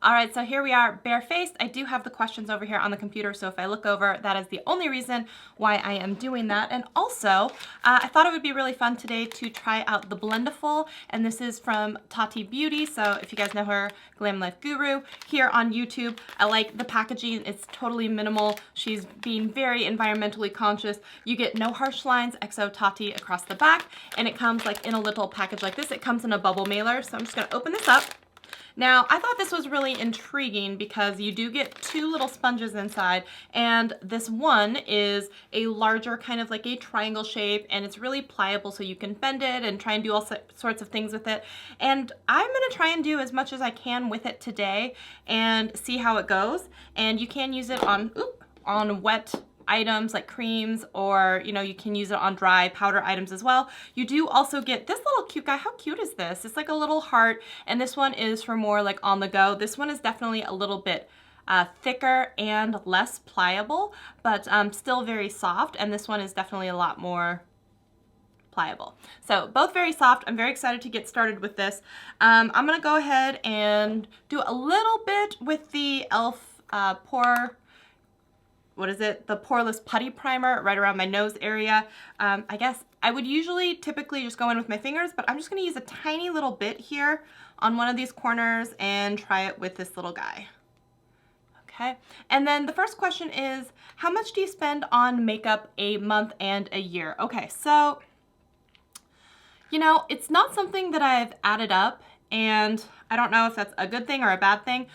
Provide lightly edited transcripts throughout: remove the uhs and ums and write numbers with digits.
All right, so here we are, barefaced. I do have the questions over here on the computer, so if I look over, that is the only reason why I am doing that. And also, I thought it would be really fun today to try out the Blendiful, and this is from Tati Beauty. So if you guys know her, Glam Life Guru, here on YouTube. I like the packaging. It's totally minimal. She's being very environmentally conscious. You get no harsh lines, XO Tati across the back, and it comes like in a little package like this. It comes in a bubble mailer, so I'm just gonna open this up. Now, I thought this was really intriguing because you do get two little sponges inside, and this one is a larger kind of like a triangle shape, and it's really pliable so you can bend it and try and do all sorts of things with it. And I'm gonna try and do as much as I can with it today and see how it goes. And you can use it on wet items like creams, or you can use it on dry powder items as well. You do also get this little cute guy. How cute is this? It's like a little heart, and this one is for more like on the go. This one is definitely a little bit thicker and less pliable, but still very soft, and this one is definitely a lot more pliable. So both very soft. I'm very excited to get started with this. I'm gonna go ahead and do a little bit with the e.l.f. The Poreless Putty Primer right around my nose area. I guess I would typically just go in with my fingers, but I'm just gonna use a tiny little bit here on one of these corners and try it with this little guy. Okay, and then the first question is, how much do you spend on makeup a month and a year? Okay, so, it's not something that I've added up, and I don't know if that's a good thing or a bad thing.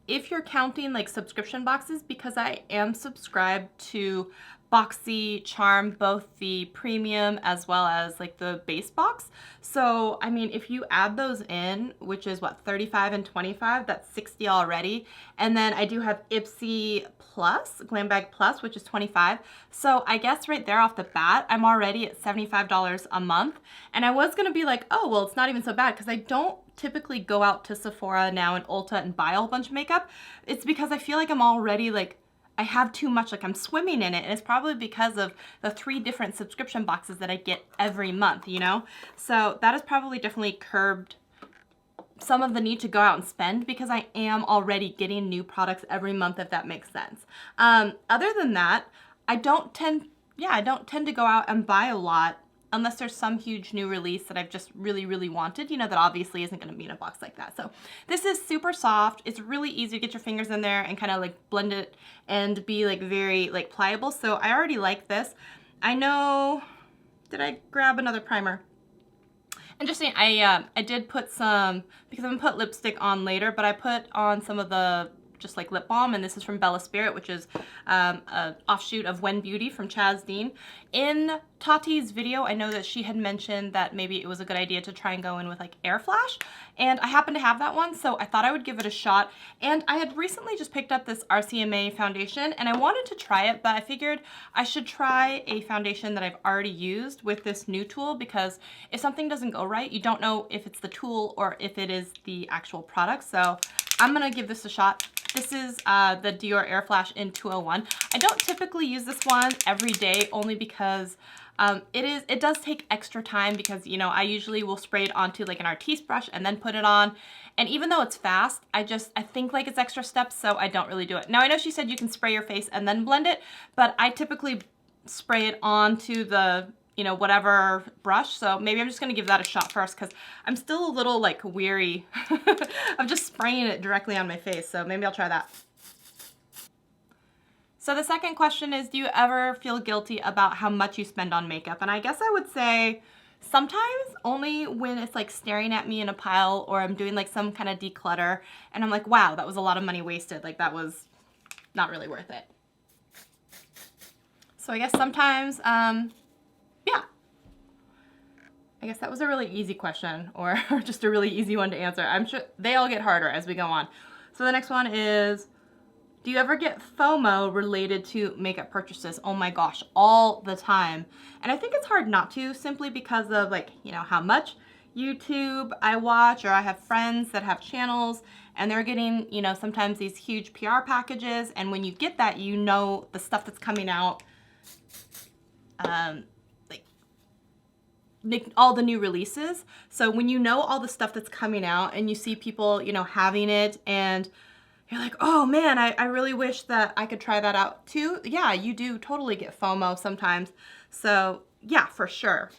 If you're counting like subscription boxes, because I am subscribed to Boxy Charm, both the premium as well as like the base box. So, I mean, if you add those in, which is what, 35 and 25, that's 60 already. And then I do have Ipsy Plus, Glam Bag Plus, which is 25. So I guess right there off the bat, I'm already at $75 a month. And I was gonna be like, oh, well, it's not even so bad, because I don't typically go out to Sephora now and Ulta and buy a whole bunch of makeup. It's because I feel like I'm already like, I have too much, like I'm swimming in it, and it's probably because of the 3 different subscription boxes that I get every month, So that has probably definitely curbed some of the need to go out and spend, because I am already getting new products every month, if that makes sense. Other than that, I don't tend to go out and buy a lot unless there's some huge new release that I've just really, really wanted, that obviously isn't gonna be in a box like that. So this is super soft. It's really easy to get your fingers in there and kind of like blend it and be like very like pliable. So I already like this. I know, did I grab another primer? And just saying, I did put some, because I'm gonna put lipstick on later, but I put on some of the just like lip balm, and this is from Bella Spirit, which is an offshoot of When Beauty from Chaz Dean. In Tati's video, I know that she had mentioned that maybe it was a good idea to try and go in with like Air Flash, and I happen to have that one, so I thought I would give it a shot. And I had recently just picked up this RCMA foundation, and I wanted to try it, but I figured I should try a foundation that I've already used with this new tool, because if something doesn't go right, you don't know if it's the tool or if it is the actual product. So I'm gonna give this a shot. This is the Dior Air Flash in 201. I don't typically use this one every day, only because it does take extra time, because I usually will spray it onto like an artiste brush and then put it on. And even though it's fast, I think like it's extra steps, so I don't really do it. Now I know she said you can spray your face and then blend it, but I typically spray it onto the whatever brush. So maybe I'm just gonna give that a shot first, because I'm still a little like weary of just spraying it directly on my face. So maybe I'll try that. So the second question is, do you ever feel guilty about how much you spend on makeup? And I guess I would say sometimes, only when it's like staring at me in a pile, or I'm doing like some kind of declutter and I'm like, wow, that was a lot of money wasted. Like that was not really worth it. So I guess sometimes, yeah. I guess that was a really easy question, or just a really easy one to answer. I'm sure they all get harder as we go on. So the next one is, do you ever get FOMO related to makeup purchases? Oh my gosh, all the time. And I think it's hard not to, simply because of like, how much YouTube I watch, or I have friends that have channels and they're getting, sometimes these huge PR packages. And when you get that, the stuff that's coming out, all the new releases. So when you know all the stuff that's coming out and you see people, you know, having it and you're like, oh man, I really wish that I could try that out too. Yeah, you do totally get FOMO sometimes. So yeah, for sure,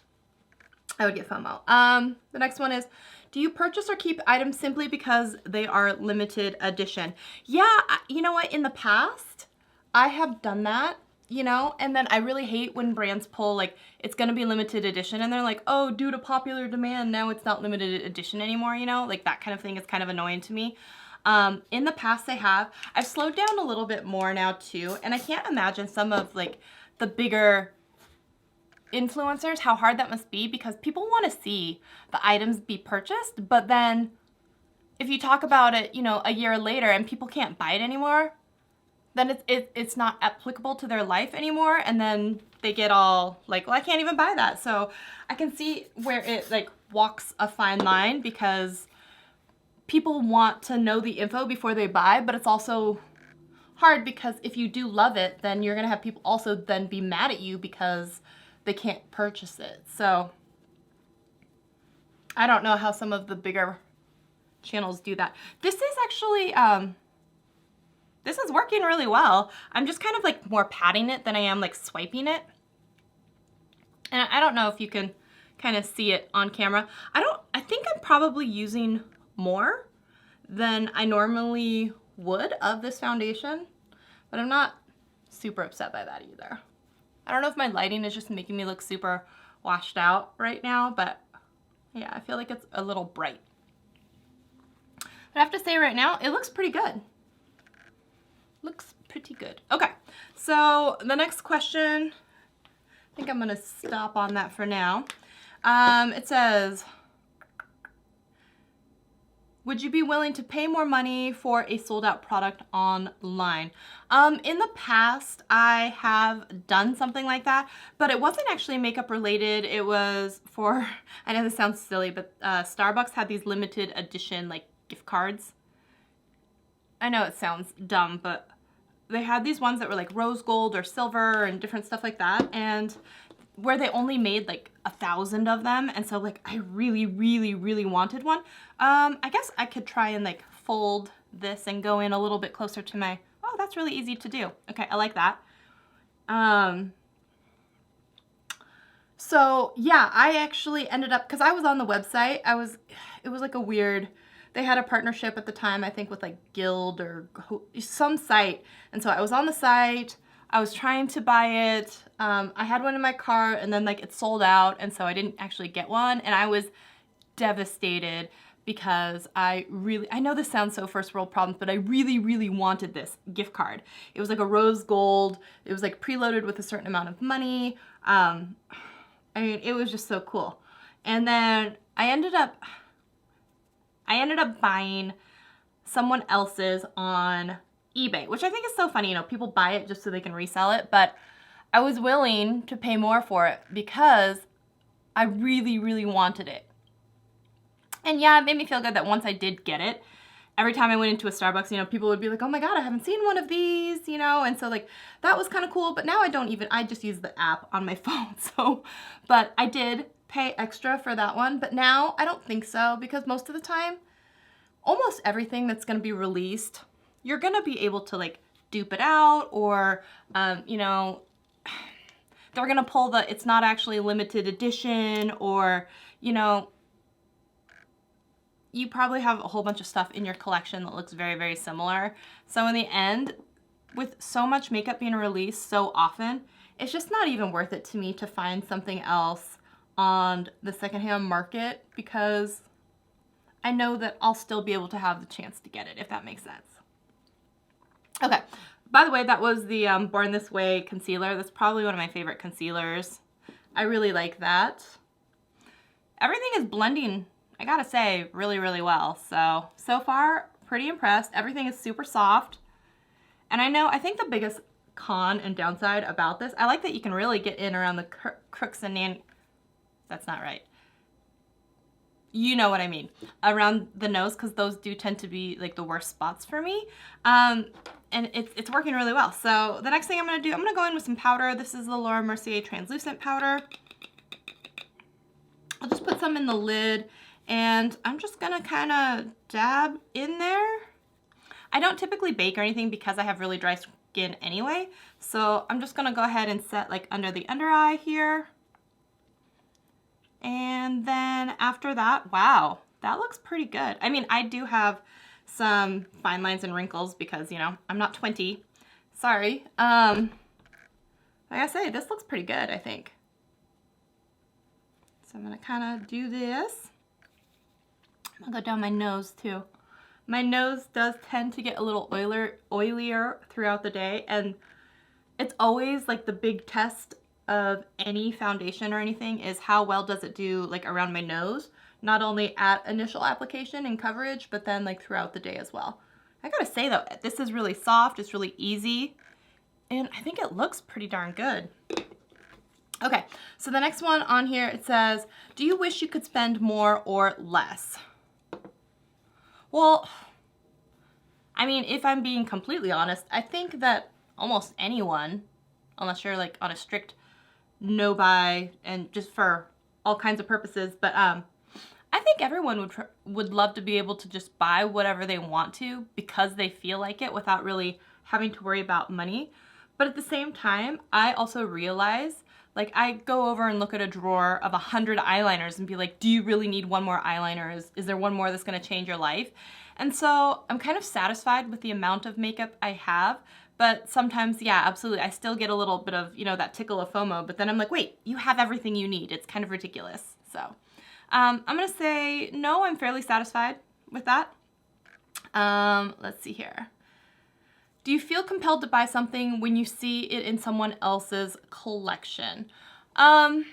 I would get FOMO. The next one is, do you purchase or keep items simply because they are limited edition? Yeah, you know what, in the past, I have done that, you know, and then I really hate when brands pull, like, it's gonna be limited edition, and they're like, oh, due to popular demand, now it's not limited edition anymore, you know, like that kind of thing is kind of annoying to me. In the past I've slowed down a little bit more now too, and I can't imagine some of like the bigger influencers, how hard that must be, because people want to see the items be purchased, but then if you talk about it, you know, a year later and people can't buy it anymore, then it's not applicable to their life anymore, and then they get all like, well, I can't even buy that. So I can see where it like walks a fine line, because people want to know the info before they buy, but it's also hard because if you do love it, then you're gonna have people also then be mad at you because they can't purchase it. So I don't know how some of the bigger channels do that. This is actually, this is working really well. I'm just kind of like more patting it than I am like swiping it. And I don't know if you can kind of see it on camera. I think I'm probably using more than I normally would of this foundation, but I'm not super upset by that either. I don't know if my lighting is just making me look super washed out right now, but yeah, I feel like it's a little bright. But I have to say right now, it looks pretty good. Looks pretty good. Okay, so the next question, I think I'm gonna stop on that for now. It says, would you be willing to pay more money for a sold out product online? In the past, I have done something like that, but it wasn't actually makeup related. It was for, I know this sounds silly, but Starbucks had these limited edition like gift cards. I know it sounds dumb, but they had these ones that were like rose gold or silver and different stuff like that, and where they only made like 1,000 of them, and so like I really, really, really wanted one. I guess I could try and like fold this and go in a little bit closer to my, oh, that's really easy to do. Okay, I like that. So yeah, I actually ended up, because I was on the website, it was like a weird, they had a partnership at the time, I think with like Guild or some site, and so I was on the site, I was trying to buy it, I had one in my cart, and then like it sold out, and so I didn't actually get one, and I was devastated because I know this sounds so first world problems, but I really, really wanted this gift card. It was like a rose gold, it was like preloaded with a certain amount of money. I mean, it was just so cool. And then I ended up buying someone else's on eBay, which I think is so funny. You know, people buy it just so they can resell it, but I was willing to pay more for it because I really, really wanted it. And yeah, it made me feel good that once I did get it, every time I went into a Starbucks, you know, people would be like, oh my God, I haven't seen one of these, you know, and so like, that was kind of cool, but now I just use the app on my phone, so, but I did pay extra for that one, but now I don't think so, because most of the time, almost everything that's going to be released, you're going to be able to like dupe it out, or, you know, they're going to pull the, it's not actually limited edition, or, you know, you probably have a whole bunch of stuff in your collection that looks very, very similar. So in the end, with so much makeup being released so often, it's just not even worth it to me to find something else on the secondhand market, because I know that I'll still be able to have the chance to get it, if that makes sense. Okay, by the way, that was the Born This Way concealer. That's probably one of my favorite concealers. I really like that. Everything is blending, I gotta say, really, really well. So far, pretty impressed. Everything is super soft. And I think the biggest con and downside about this, I like that you can really get in around the crooks and that's not right. You know what I mean. Around the nose, because those do tend to be like the worst spots for me. And it's working really well. So the next thing I'm gonna do, I'm gonna go in with some powder. This is the Laura Mercier translucent powder. I'll just put some in the lid, and I'm just gonna kind of dab in there. I don't typically bake or anything because I have really dry skin anyway, so I'm just gonna go ahead and set like under the under eye here. And then after that, wow, that looks pretty good. I mean, I do have some fine lines and wrinkles because, you know, I'm not 20. Sorry. Like I say, this looks pretty good, I think. So I'm gonna kind of do this. I'll go down my nose too. My nose does tend to get a little oilier throughout the day, and it's always like the big test of any foundation or anything is how well does it do like around my nose, not only at initial application and coverage, but then like throughout the day as well. I gotta say though, this is really soft, it's really easy, and I think it looks pretty darn good. Okay, so the next one on here, it says, do you wish you could spend more or less? Well, I mean, if I'm being completely honest, I think that almost anyone, unless you're like on a strict no buy and just for all kinds of purposes, but I think everyone would love to be able to just buy whatever they want to because they feel like it without really having to worry about money. But at the same time, I also realize, like, I go over and look at a drawer of 100 eyeliners and be like, do you really need one more eyeliner? Is there one more that's gonna change your life? And so I'm kind of satisfied with the amount of makeup I have, but sometimes, yeah, absolutely, I still get a little bit of, you know, that tickle of FOMO, but then I'm like, wait, you have everything you need. It's kind of ridiculous. So I'm gonna say no, I'm fairly satisfied with that. Let's see here. Do you feel compelled to buy something when you see it in someone else's collection? I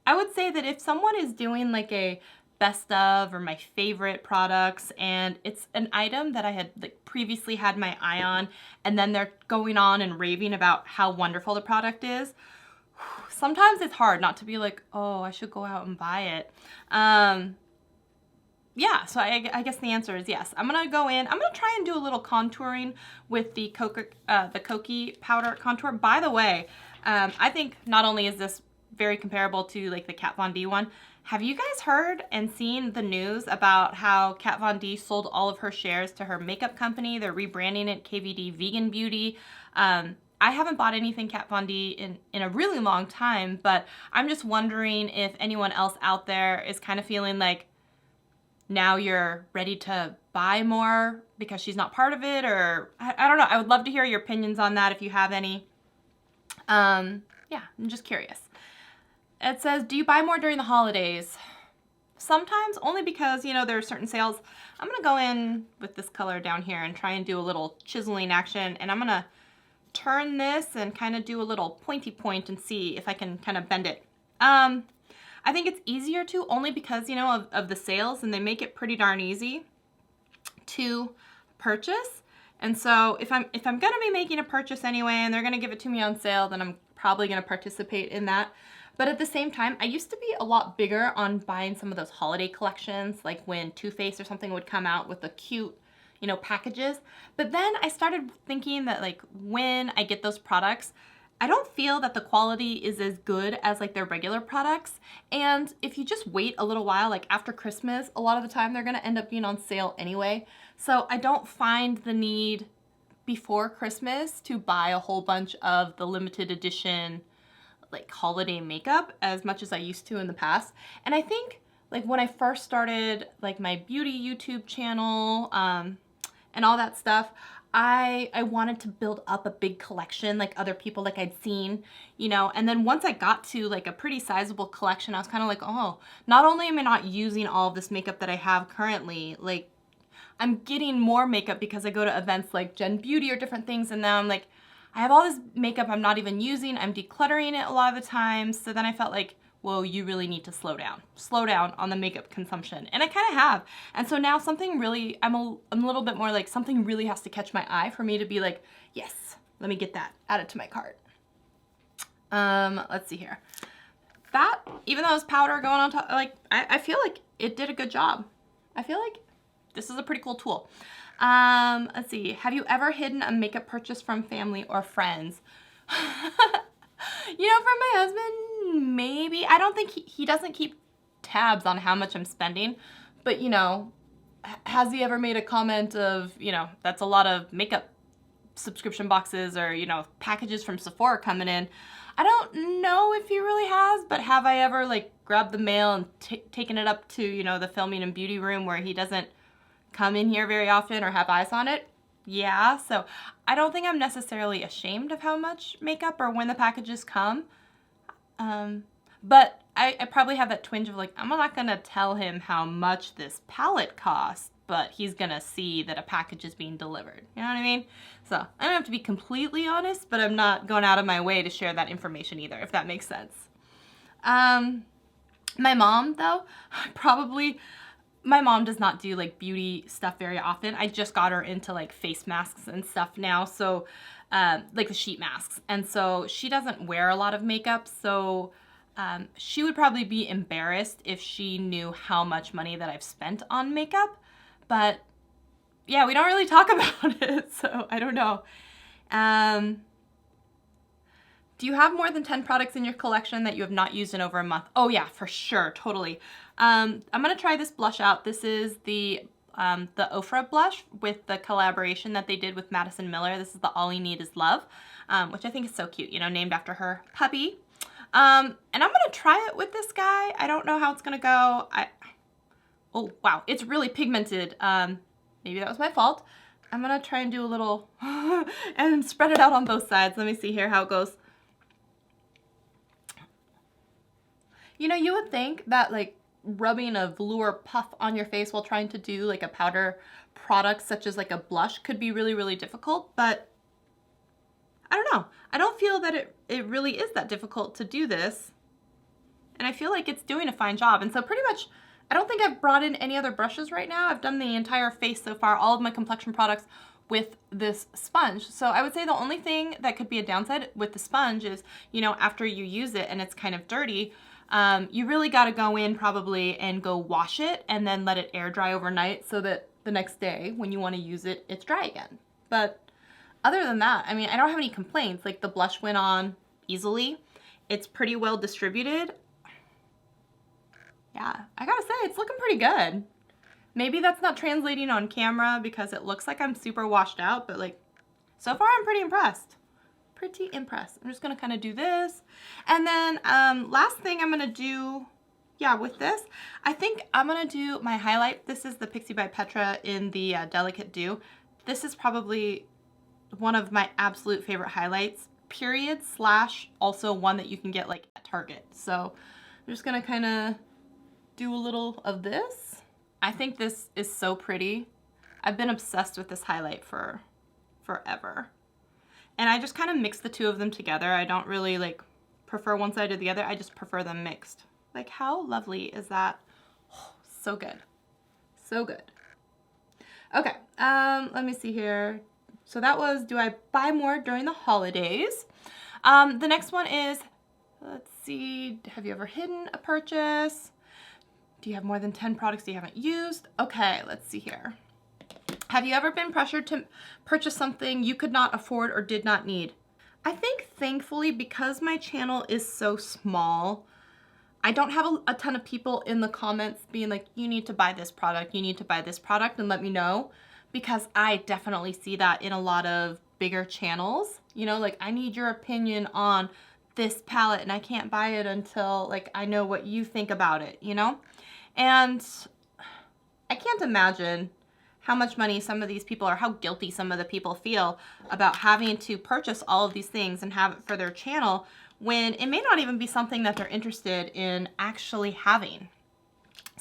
would say that if someone is doing like a best of or my favorite products and it's an item that I had like previously had my eye on, and then they're going on and raving about how wonderful the product is, sometimes it's hard not to be like, oh, I should go out and buy it. Yeah, so I guess the answer is yes. I'm gonna go in, I'm gonna try and do a little contouring with the Kokie powder contour. By the way, I think not only is this very comparable to like the Kat Von D one, have you guys heard and seen the news about how Kat Von D sold all of her shares to her makeup company? They're rebranding it KVD Vegan Beauty. I haven't bought anything Kat Von D in a really long time, but I'm just wondering if anyone else out there is kind of feeling like, now you're ready to buy more because she's not part of it, or I don't know. I would love to hear your opinions on that if you have any. Yeah, I'm just curious. It says, do you buy more during the holidays? Sometimes, only because, you know, there are certain sales. I'm gonna go in with this color down here and try and do a little chiseling action, and I'm gonna turn this and kind of do a little pointy point and see if I can kind of bend it. I think it's easier to, only because, you know, of the sales, and they make it pretty darn easy to purchase. And so if I'm gonna be making a purchase anyway and they're gonna give it to me on sale, then I'm probably gonna participate in that. But at the same time, I used to be a lot bigger on buying some of those holiday collections, like when Too Faced or something would come out with the cute, you know, packages. But then I started thinking that like when I get those products, I don't feel that the quality is as good as like their regular products. And if you just wait a little while, like after Christmas, a lot of the time they're gonna end up being on sale anyway. So I don't find the need before Christmas to buy a whole bunch of the limited edition like holiday makeup as much as I used to in the past. And I think like when I first started like my beauty YouTube channel and all that stuff, I wanted to build up a big collection like other people like I'd seen, you know, and then once I got to like a pretty sizable collection, I was kind of like, oh, not only am I not using all of this makeup that I have currently, like I'm getting more makeup because I go to events like Gen Beauty or different things, and now I'm like, I have all this makeup I'm not even using, I'm decluttering it a lot of the time. So then I felt like, whoa, you really need to slow down on the makeup consumption. And I kind of have. And so now something really, I'm a little bit more like something really has to catch my eye for me to be like, yes, let me get that, add it to my cart. Let's see here. That, even though it's powder going on top, like, I feel like it did a good job. I feel like this is a pretty cool tool. Let's see, have you ever hidden a makeup purchase from family or friends? You know, from my husband, maybe. I don't think he doesn't keep tabs on how much I'm spending. But, you know, has he ever made a comment of, you know, that's a lot of makeup subscription boxes or, you know, packages from Sephora coming in? I don't know if he really has, but have I ever like grabbed the mail and taken it up to, you know, the filming and beauty room where he doesn't come in here very often or have eyes on it? Yeah, so I don't think I'm necessarily ashamed of how much makeup or when the packages come. But I probably have that twinge of like, I'm not gonna tell him how much this palette costs, but he's gonna see that a package is being delivered. You know what I mean? So I don't have to be completely honest, but I'm not going out of my way to share that information either, if that makes sense. My mom, though, my mom does not do like beauty stuff very often. I just got her into like face masks and stuff now, so like the sheet masks. And so she doesn't wear a lot of makeup, so she would probably be embarrassed if she knew how much money that I've spent on makeup. But yeah, we don't really talk about it, so I don't know. Do you have more than 10 products in your collection that you have not used in over a month? Oh yeah, for sure, totally. I'm gonna try this blush out. This is the Ofra blush with the collaboration that they did with Madison Miller. This is the All You Need Is Love, which I think is so cute, you know, named after her puppy. And I'm gonna try it with this guy. I don't know how it's gonna go. Oh wow, it's really pigmented. Maybe that was my fault. I'm gonna try and do a little and spread it out on both sides. Let me see here how it goes. You know, you would think that like rubbing a velour puff on your face while trying to do like a powder product such as like a blush could be really, really difficult, but I don't know. I don't feel that it really is that difficult to do this. And I feel like it's doing a fine job. And so pretty much, I don't think I've brought in any other brushes right now. I've done the entire face so far, all of my complexion products with this sponge. So I would say the only thing that could be a downside with the sponge is, you know, after you use it and it's kind of dirty, you really got to go in probably and go wash it and then let it air dry overnight so that the next day when you want to use it, it's dry again. But other than that, I mean, I don't have any complaints. Like the blush went on easily. It's pretty well distributed. Yeah, I gotta say, it's looking pretty good. Maybe that's not translating on camera because it looks like I'm super washed out, but like, so far I'm pretty impressed. Pretty impressed. I'm just gonna kind of do this. And then last thing I'm gonna do, yeah, with this, I think I'm gonna do my highlight. This is the Pixie by Petra in the Delicate Dew. This is probably one of my absolute favorite highlights, period, / also one that you can get like at Target. So I'm just gonna kind of do a little of this. I think this is so pretty. I've been obsessed with this highlight for forever. And I just kind of mix the two of them together. I don't really like prefer one side or the other. I just prefer them mixed. Like how lovely is that? Oh, so good. So good. Okay, let me see here. So that was, do I buy more during the holidays? The next one is, let's see, have you ever hidden a purchase? Do you have more than 10 products you haven't used? Okay, let's see here. Have you ever been pressured to purchase something you could not afford or did not need? I think thankfully, because my channel is so small, I don't have a ton of people in the comments being like, you need to buy this product, you need to buy this product, and let me know. Because I definitely see that in a lot of bigger channels. You know, like I need your opinion on this palette and I can't buy it until like I know what you think about it, you know? And I can't imagine how much money some of these people or how guilty some of the people feel about having to purchase all of these things and have it for their channel when it may not even be something that they're interested in actually having.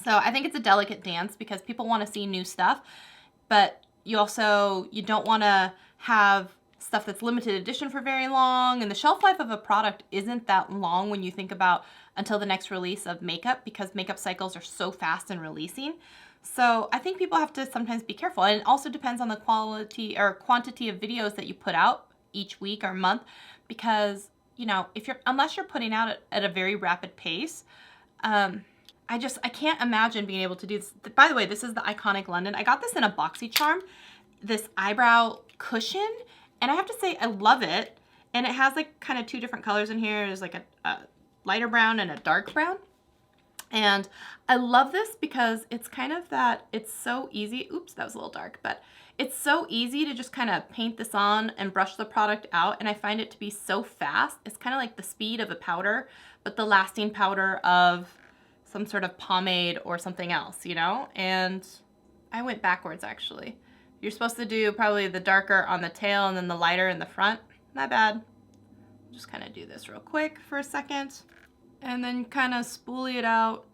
So I think it's a delicate dance because people want to see new stuff, but you don't want to have stuff that's limited edition for very long, and the shelf life of a product isn't that long when you think about until the next release of makeup, because makeup cycles are so fast in releasing. So I think people have to sometimes be careful, and it also depends on the quality or quantity of videos that you put out each week or month, because you know, unless you're putting out at a very rapid pace, I can't imagine being able to do this. By the way, this is the Iconic London. I got this in a BoxyCharm, this eyebrow cushion, and I have to say I love it. And it has like kind of two different colors in here. There's like a lighter brown and a dark brown. And I love this because it's kind of that, it's so easy. Oops, that was a little dark, but it's so easy to just kind of paint this on and brush the product out. And I find it to be so fast. It's kind of like the speed of a powder, but the lasting powder of some sort of pomade or something else, you know? And I went backwards actually. You're supposed to do probably the darker on the tail and then the lighter in the front. Not bad. Just kind of do this real quick for a second. And then kind of spoolie it out.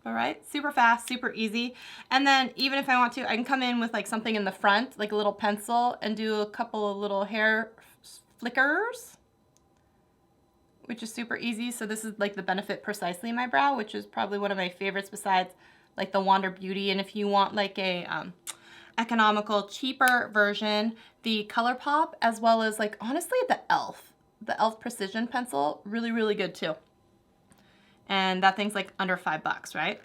All right, super fast, super easy. And then even if I want to, I can come in with like something in the front, like a little pencil, and do a couple of little hair flickers, which is super easy. So this is like the Benefit Precisely My Brow, which is probably one of my favorites besides like the Wander Beauty. And if you want like a economical, cheaper version, the ColourPop, as well as like honestly the e.l.f. Precision Pencil, really, really good too. And that thing's like under $5, right?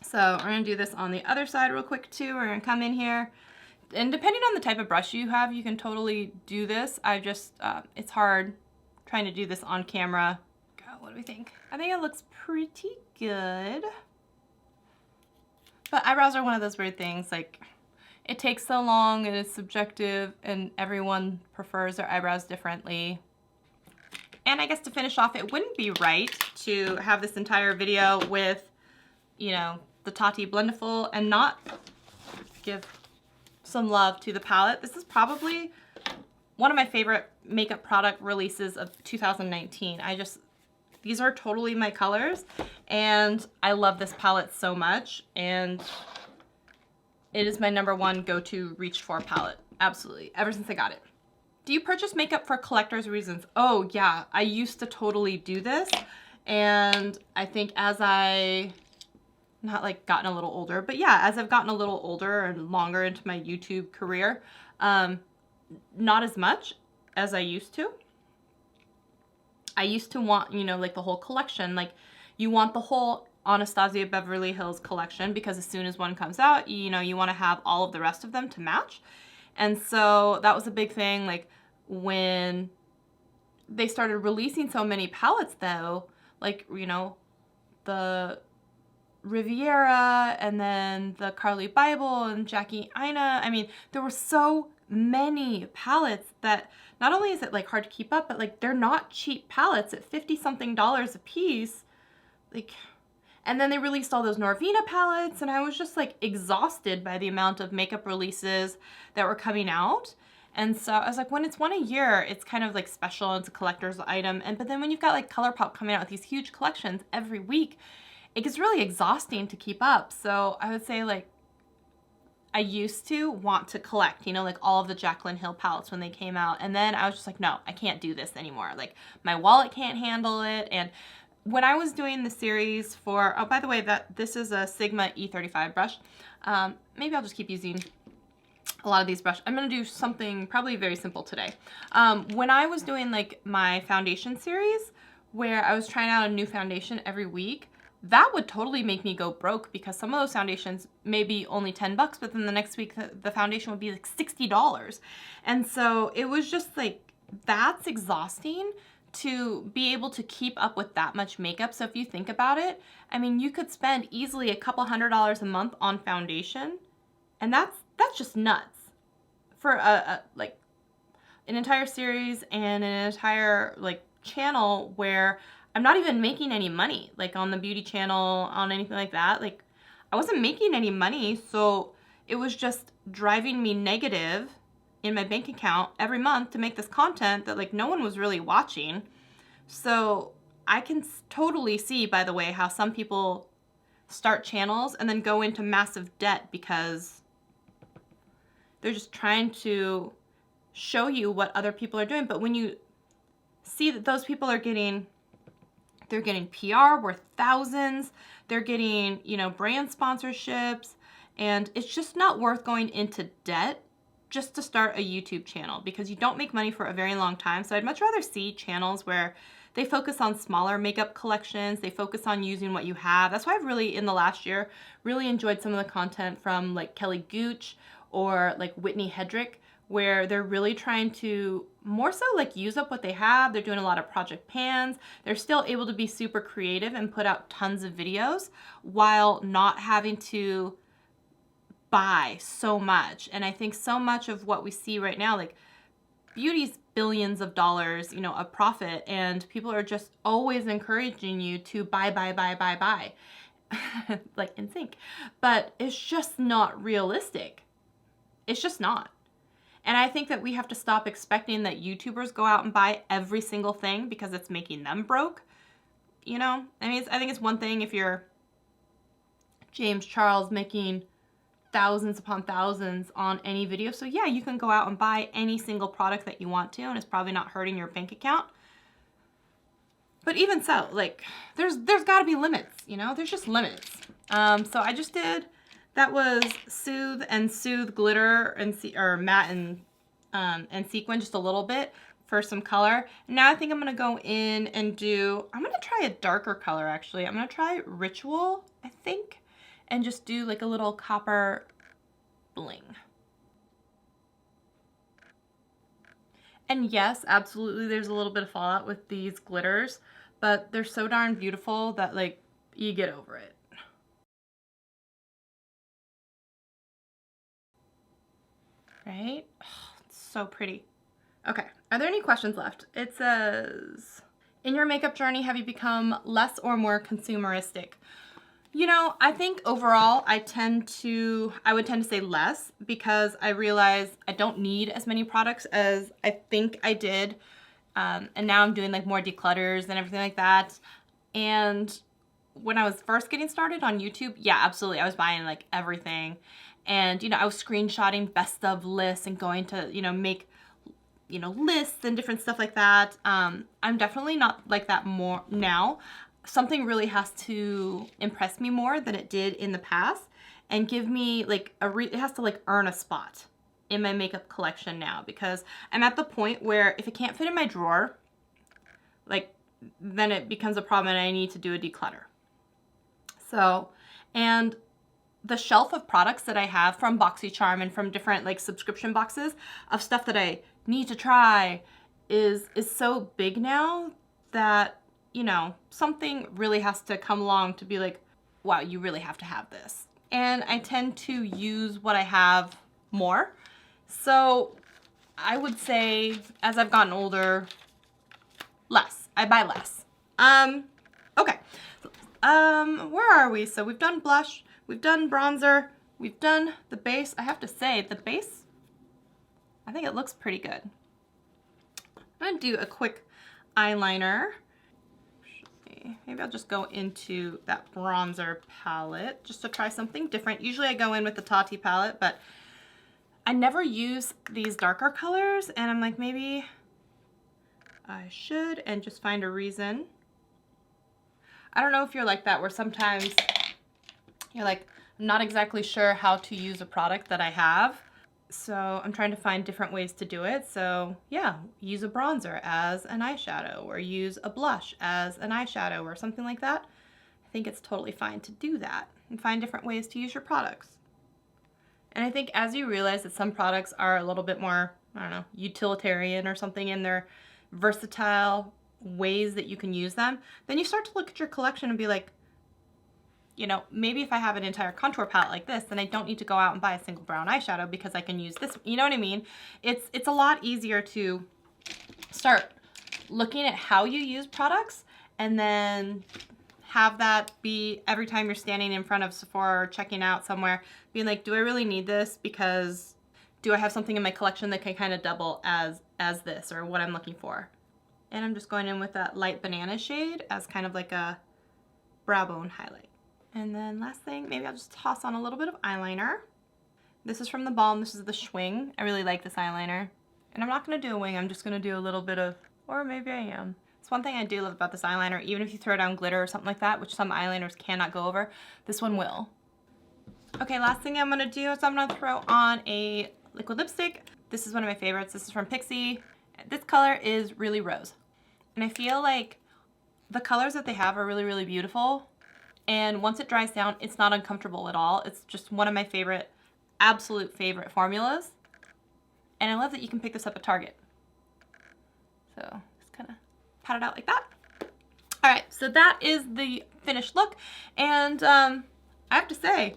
So we're gonna do this on the other side real quick too. We're gonna come in here, and depending on the type of brush you have, you can totally do this. I just, it's hard trying to do this on camera. God, what do we think? I think it looks pretty good. But eyebrows are one of those weird things, like it takes so long and it's subjective and everyone prefers their eyebrows differently. And I guess to finish off, it wouldn't be right to have this entire video with, you know, the Tati Blendiful and not give some love to the palette. This is probably one of my favorite makeup product releases of 2019. These are totally my colors, and I love this palette so much, and it is my #1 go-to reach for palette, absolutely, ever since I got it. Do you purchase makeup for collector's reasons? Oh yeah, I used to totally do this. And I think as not like gotten a little older, but yeah, as I've gotten a little older and longer into my YouTube career, not as much as I used to. I used to want, you know, like the whole collection, like you want the whole Anastasia Beverly Hills collection because as soon as one comes out, you know, you want to have all of the rest of them to match. And so that was a big thing, like when they started releasing so many palettes though, like, you know, the Riviera and then the Carly Bible and Jackie Aina. I mean, there were so many palettes that not only is it like hard to keep up, but like they're not cheap palettes at $50-something a piece. Like, and then they released all those Norvina palettes, and I was just like exhausted by the amount of makeup releases that were coming out. And so I was like, when it's one a year, it's kind of like special, it's a collector's item. But then when you've got like ColourPop coming out with these huge collections every week, it gets really exhausting to keep up. So I would say like, I used to want to collect, you know, like all of the Jaclyn Hill palettes when they came out. And then I was just like, no, I can't do this anymore. Like my wallet can't handle it. And when I was doing the series for, oh, by the way, this is a Sigma E35 brush. Maybe I'll just keep using a lot of these brushes. I'm gonna do something probably very simple today. When I was doing like my foundation series, where I was trying out a new foundation every week, that would totally make me go broke because some of those foundations may be only $10, but then the next week the foundation would be like $60. And so it was just like, that's exhausting to be able to keep up with that much makeup. So if you think about it, I mean, you could spend easily a couple $100s a month on foundation, and that's just nuts for like an entire series and an entire like channel where I'm not even making any money, like on the beauty channel, on anything like that. Like I wasn't making any money, so it was just driving me negative in my bank account every month to make this content that like no one was really watching. So I can totally see, by the way, how some people start channels and then go into massive debt because they're just trying to show you what other people are doing. But when you see that those people are getting, they're getting PR worth thousands, they're getting, you know, brand sponsorships, and it's just not worth going into debt just to start a YouTube channel because you don't make money for a very long time. So I'd much rather see channels where they focus on smaller makeup collections, they focus on using what you have. That's why I've really, in the last year, really enjoyed some of the content from like Kelly Gooch or like Whitney Hedrick, where they're really trying to more so like use up what they have. They're doing a lot of project pans. They're still able to be super creative and put out tons of videos while not having to buy so much. And I think so much of what we see right now, like beauty's billions of dollars, you know, a profit, and people are just always encouraging you to buy, like in sync. But it's just not realistic. It's just not. And I think that we have to stop expecting that YouTubers go out and buy every single thing because it's making them broke. You know, I mean, I think it's one thing if you're James Charles making thousands upon thousands on any video. So yeah, you can go out and buy any single product that you want to, and it's probably not hurting your bank account. But even so, like, there's got to be limits, you know? There's just limits. So I just did, that was Soothe Glitter and or matte and sequin just a little bit for some color. Now I think I'm gonna go in and I'm gonna try a darker color actually. I'm gonna try Ritual, I think, and just do like a little copper bling. And yes, absolutely, there's a little bit of fallout with these glitters, but they're so darn beautiful that like you get over it. Right? Oh, it's so pretty. Okay, are there any questions left? It says, in your makeup journey, have you become less or more consumeristic? You know, I think overall I would tend to say less, because I realize I don't need as many products as I think I did. And now I'm doing like more declutters and everything like that. And when I was first getting started on YouTube, yeah, absolutely. I was buying like everything. And, you know, I was screenshotting best of lists and going to, you know, make, you know, lists and different stuff like that. I'm definitely not like that more now. Something really has to impress me more than it did in the past and give me like it has to like earn a spot in my makeup collection now, because I'm at the point where if it can't fit in my drawer, like then it becomes a problem and I need to do a declutter. So, and the shelf of products that I have from BoxyCharm and from different like subscription boxes of stuff that I need to try is so big now that, you know, something really has to come along to be like, wow, you really have to have this. And I tend to use what I have more. So I would say as I've gotten older, less. I buy less. Okay. Where are we? So we've done blush, we've done bronzer, we've done the base. I have to say, the base, I think it looks pretty good. I'm gonna do a quick eyeliner. Maybe I'll just go into that bronzer palette just to try something different. Usually I go in with the Tati palette, but I never use these darker colors, and I'm like, maybe I should, and just find a reason. I don't know if you're like that, where sometimes you're like, I'm not exactly sure how to use a product that I have. So I'm trying to find different ways to do it. So yeah, use a bronzer as an eyeshadow, or use a blush as an eyeshadow, or something like that. I think it's totally fine to do that and find different ways to use your products. And I think as you realize that some products are a little bit more, I don't know, utilitarian or something in their versatile ways that you can use them, then you start to look at your collection and be like, you know, maybe if I have an entire contour palette like this, then I don't need to go out and buy a single brown eyeshadow because I can use this. You know what I mean? It's a lot easier to start looking at how you use products and then have that be every time you're standing in front of Sephora or checking out somewhere, being like, do I really need this? Because do I have something in my collection that can kind of double as this, or what I'm looking for? And I'm just going in with that light banana shade as kind of like a brow bone highlight. And then last thing, maybe I'll just toss on a little bit of eyeliner. This is from the Balm. This is the Schwing. I really like this eyeliner. And I'm not going to do a wing. I'm just going to do a little bit of, or maybe I am. It's one thing I do love about this eyeliner, even if you throw down glitter or something like that, which some eyeliners cannot go over, this one will. Okay, last thing I'm going to do is I'm going to throw on a liquid lipstick. This is one of my favorites. This is from Pixie. This color is Really Rose. And I feel like the colors that they have are really, really beautiful. And once it dries down, it's not uncomfortable at all. It's just one of my favorite absolute favorite formulas. And I love that you can pick this up at Target. So just kind of pat it out like that. All right, so that is the finished look. And I have to say,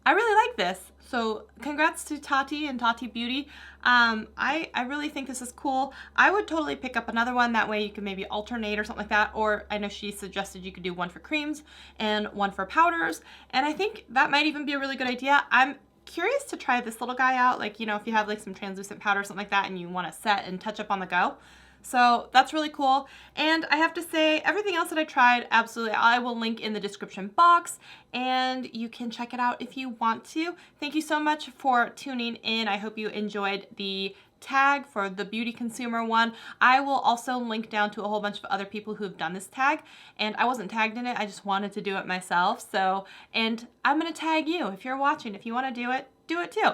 I really like this. So congrats to Tati and Tati Beauty. I really think this is cool. I would totally pick up another one. That way you can maybe alternate or something like that. Or I know she suggested you could do one for creams and one for powders. And I think that might even be a really good idea. I'm curious to try this little guy out. Like, you know, if you have like some translucent powder or something like that and you want to set and touch up on the go. So that's really cool. And I have to say, everything else that I tried, absolutely, I will link in the description box and you can check it out if you want to. Thank you so much for tuning in. I hope you enjoyed the tag for the beauty consumer one. I will also link down to a whole bunch of other people who have done this tag, and I wasn't tagged in it. I just wanted to do it myself. So, and I'm going to tag you if you're watching. If you want to do it too.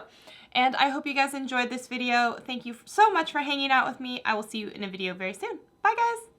And I hope you guys enjoyed this video. Thank you so much for hanging out with me. I will see you in a video very soon. Bye, guys.